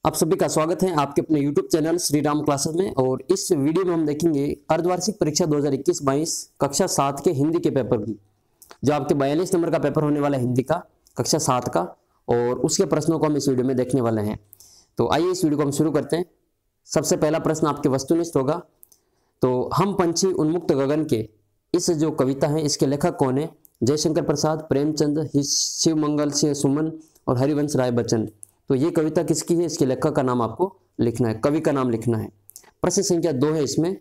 आप सभी का स्वागत है आपके अपने YouTube channel Shri Ram classes में। और इस वीडियो में हम देखेंगे अर्धवार्षिक परीक्षा 2021-22 कक्षा 7 के हिंदी के पेपर की, जो आपके 42 नंबर का पेपर होने वाला है हिंदी का कक्षा 7 का, और उसके प्रश्नों को हम इस वीडियो में देखने वाले हैं। तो आइए इस वीडियो को हम शुरू करते हैं। सबसे पहला प्रश्न आपके वस्तुनिष्ठ होगा। तो हम पंछी उन्मुक्त गगन के इस जो कविता है इसके लेखक कौन है? जयशंकर प्रसाद, प्रेमचंद, शिवमंगल सिंह सुमन और हरिवंश राय बच्चन। तो ये कविता किसकी है, इसके लेखक का नाम आपको लिखना है, कवि का नाम लिखना है। प्रश्न संख्या 2 है इसमें,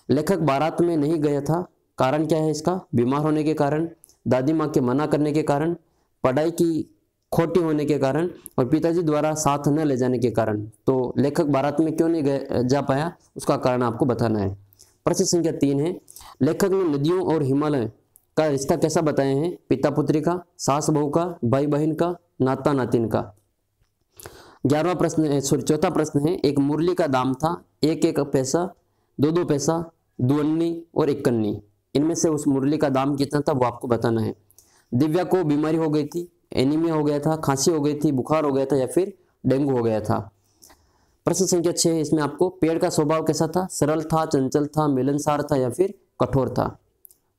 लेखक बारात में नहीं गया था, कारण क्या है इसका? बीमार होने के कारण, दादी माँ के मना करने के कारण, पढ़ाई की खोटी होने के कारण और पिताजी द्वारा साथ न ले जाने के कारण। तो लेखक बारात में क्यों नहीं जा पाया, उसका कारण आपको बताना है। प्रश्न संख्या 3 है, लेखक ने नदियों और हिमालय का रिश्ता कैसा बताए हैं? पिता पुत्री का, सास बहू का, भाई बहन का, नाता नातिन का। 11वां प्रश्न चौथा प्रश्न है, एक मुरली का दाम था 1-1 पैसा, 2-2 पैसा, 2 अन्नी और 1 कन्नी। इनमें से उस मुरली का दाम कितना था वो आपको बताना है। दिव्या को बीमारी हो गई थी, एनीमिया हो गया था, खांसी हो गई थी, बुखार हो गया था या फिर डेंगू हो गया था। प्रश्न संख्या 6 है इसमें आपको, पेड़ का स्वभाव कैसा था? सरल था, चंचल था, मिलनसार था या फिर कठोर था।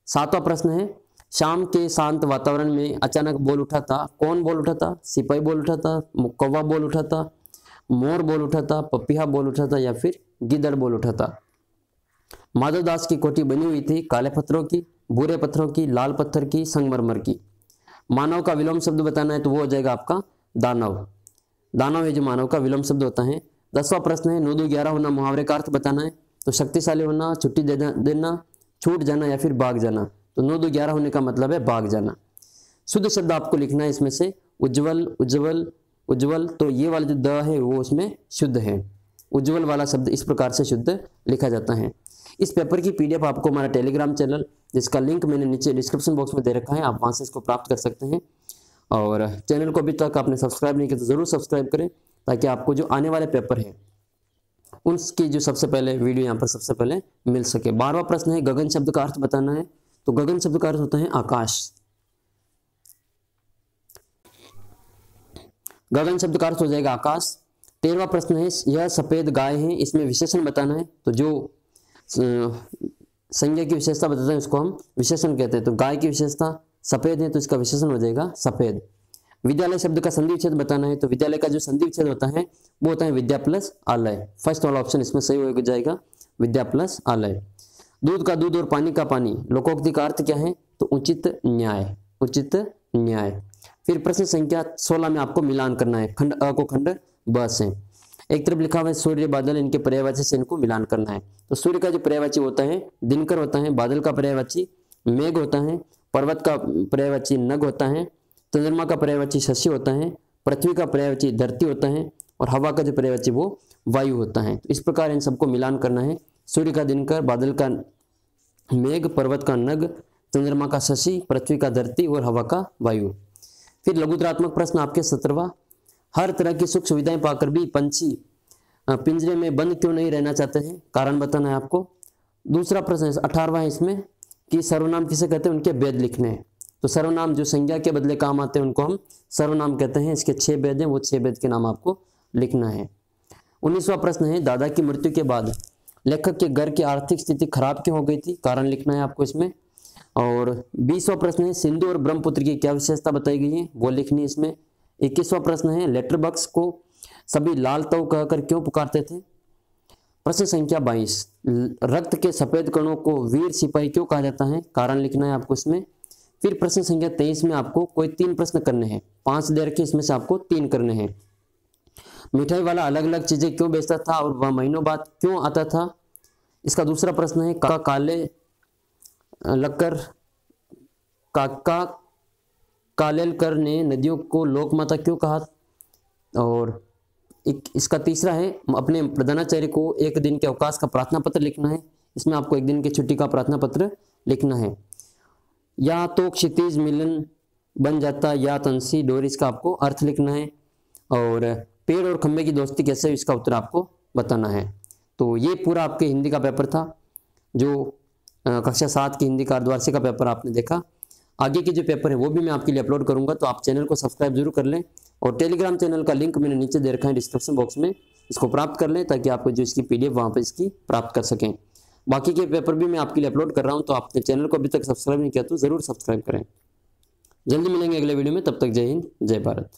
7वां प्रश्न है, शाम के शांत वातावरण में अचानक बोल उठा था, कौन बोल उठा था? सिपाही बोल उठा था, कौवा बोल उठा था, मोर बोल उठा था, पपीहा बोल उठा था या फिर गिद्दड़ बोल उठा था। माधवदास की कोठी बनी हुई थी काले पत्थरों की, भूरे पत्थरों की, लाल पत्थर की, संगमरमर की। मानव का विलोम शब्द बताना है तो वो हो जाएगा आपका दानव। दानव है जो मानव का विलोम शब्द होता है। 10वां प्रश्न है, 9-2-11 होना मुहावरे का अर्थ बताना है। तो शक्तिशाली होना, छुट्टी देना, छूट जाना या फिर भाग जाना। तो 9-2-11 होने का मतलब है भाग जाना। शुद्ध शब्द आपको लिखना है इसमें से, उज्जवल, उज्जवल, उज्जवल। तो ये वाला जो द है वो उसमें शुद्ध है। उज्जवल वाला शब्द इस प्रकार से शुद्ध लिखा जाता है। इस पेपर की PDF आपको हमारा टेलीग्राम चैनल, जिसका लिंक मैंने नीचे डिस्क्रिप्शन बॉक्स में दे रखा है, आप वहां से इसको प्राप्त कर सकते हैं। और चैनल को अभी तक आपने सब्सक्राइब नहीं किया तो जरूर सब्सक्राइब करें, ताकि आपको जो आने वाले पेपर है उनकी जो सबसे पहले वीडियो यहाँ पर सबसे पहले मिल सके। 12वां प्रश्न है, गगन शब्द का अर्थ बताना है। तो गगन शब्द का अर्थ होता है आकाश। गगन शब्द का अर्थ हो जाएगा आकाश। 13वां प्रश्न है, यह सफेद गाय है, इसमें विशेषण बताना है। तो जो संज्ञा की विशेषता बताते हैं उसको हम विशेषण कहते हैं। तो गाय की विशेषता सफेद है तो इसका विशेषण हो जाएगा सफेद। विद्यालय शब्द का संधि विच्छेद बताना है। तो विद्यालय का जो संधि विच्छेद होता है वो होता है विद्या प्लस आलय। फर्स्ट वाला ऑप्शन इसमें सही हो जाएगा, विद्या प्लस आलय। दूध का दूध और पानी का पानी, लोकोक्ति का अर्थ क्या है? तो उचित न्याय, उचित न्याय। फिर प्रश्न संख्या 16 में आपको मिलान करना है, खंड अ को खंड ब से। एक तरफ लिखा हुआ है सूर्य बादल, इनके पर्यायवाची से इनको मिलान करना है। तो सूर्य का जो पर्यायवाची होता है दिनकर होता है, बादल का पर्यायवाची मेघ होता है, पर्वत का पर्यायवाची नग होता है, चंद्रमा का पर्यायवाची शशि होता है, पृथ्वी का पर्यायवाची धरती होता है और हवा का जो पर्यायवाची वो वायु होता है। तो इस प्रकार इन सबको मिलान करना है। सूर्य का दिनकर, बादल का मेघ, पर्वत का नग, चंद्रमा का शशि, पृथ्वी का धरती और हवा का वायु। फिर लघुतरात्मक प्रश्न आपके 17वां, हर तरह की सुख सुविधाएं पाकर भी पंछी पिंजरे में बंद क्यों नहीं रहना चाहते हैं? कारण बताना है आपको। दूसरा प्रश्न 18वां है इसमें कि सर्वनाम किसे कहते हैं, उनके भेद लिखने हैं। तो सर्वनाम जो संज्ञा के बदले काम आते हैं उनको हम सर्वनाम कहते हैं। इसके 6 भेद हैं, वो 6 भेद के नाम आपको लिखना है। 19वां प्रश्न है, दादा की मृत्यु के बाद लेखक के घर की आर्थिक स्थिति खराब क्यों हो गई थी? कारण लिखना है आपको इसमें। और 20वां प्रश्न है, सिंधु और ब्रह्मपुत्र की क्या विशेषता बताई गई है, वो लिखनी है इसमें। 21वां प्रश्न है, लेटर बॉक्स को सभी लाल तव कहकर क्यों पुकारते थे? प्रश्न संख्या 22, रक्त के सफेद कणों को वीर सिपाही क्यों कहा जाता है? कारण लिखना है आपको इसमें। फिर प्रश्न संख्या 23 में आपको कोई 3 प्रश्न करने हैं, 5 दे रखे, इसमें से आपको 3 करने हैं। मिठाई वाला अलग अलग चीजें क्यों बेचता था और वह महीनों बाद क्यों आता था? इसका दूसरा प्रश्न है, काले लक्कर काका कालेलकर ने नदियों को लोकमाता क्यों कहा? और इसका तीसरा है, अपने प्रधानाचार्य को 1 दिन के अवकाश का प्रार्थना पत्र लिखना है। इसमें आपको 1 दिन की छुट्टी का प्रार्थना पत्र लिखना है। या तो क्षितिज मिलन बन जाता या तंसी डोरी, इसका आपको अर्थ लिखना है। और पेड़ और खंबे की दोस्ती कैसे, इसका उत्तर आपको बताना है। तो ये पूरा आपके हिंदी का पेपर था, जो कक्षा 7 की हिंदी का अर्धवार्षिक का पेपर आपने देखा। आगे के जो पेपर है वो भी मैं आपके लिए अपलोड करूंगा, तो आप चैनल को सब्सक्राइब जरूर कर लें। और टेलीग्राम चैनल का लिंक मैंने नीचे दे रखा है डिस्क्रिप्शन बॉक्स में, इसको प्राप्त कर लें ताकि आपको जो इसकी PDF वहाँ पर इसकी प्राप्त कर सकें। बाकी के पेपर भी मैं आपके लिए अपलोड कर रहा हूँ, तो आपने चैनल को अभी तक सब्सक्राइब नहीं किया तो ज़रूर सब्सक्राइब करें। जल्दी मिलेंगे अगले वीडियो में, तब तक जय हिंद जय भारत।